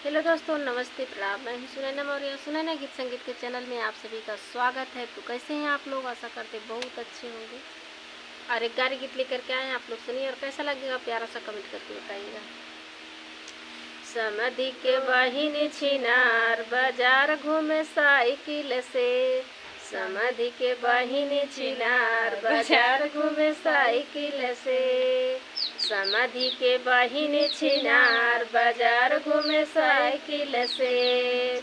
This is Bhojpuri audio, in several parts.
हेलो दोस्तों, नमस्ते, प्रणाम। मैं हूँ सुनैना मौर्य। सुनैना गीत संगीत के चैनल में आप सभी का स्वागत है। तो कैसे हैं आप लोग? आशा करते बहुत अच्छे होंगे। और एक गारी गीत लेकर के आए हैं, आप लोग सुनिए और कैसा लगेगा प्यारा सा कमेंट करके बताइएगा। समधि के बहिनी छिनार बाजार घूमे साइकिल से। समधि के बहिनी छिनार बाजार घूमे साइकिल से। समधि के बहिनी छिनार बाजार घूमे साइकिल से।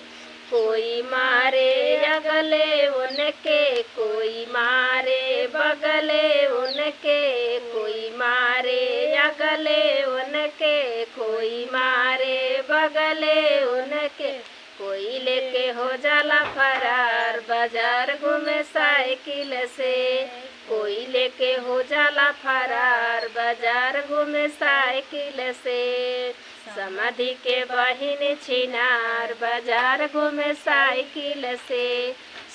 कोई मारे अगले उनके, कोई मारे बगले उनके, कोई मारे अगले उनके, कोई मारे बगले उनके, कोई लेके हो जाला फरार बाजार घूमे साइकिल से। कोई लेके हो जाला फरार बाजार घूमे साइकिल से। समधि के बहिनी छिनार बाजार घूमे साइकिल से।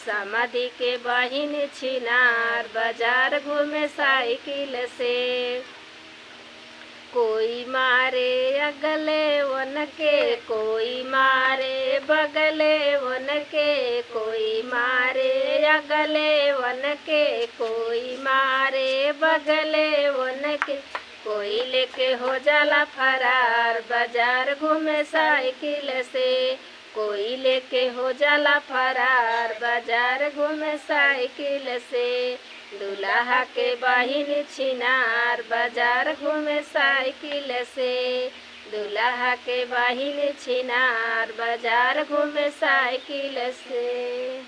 समधि के बहिनी छिनार बाजार घूमे साइकिल से। कोई मारे अगले उनके, कोई मारे बगले उनके, कोई मारे अगले उनके, कोई मारे बगले उनके, कोई लेके हो जाला फरार बाजार घूमे साइकिल से। कोई लेके हो जाला फरार बाजार घूमे साइकिल से। दूल्हा के बहिनी छिनार बाजार घूमे साइकिल से। दूल्हा के बहिनी छिनार बाजार घूमे साइकिल से।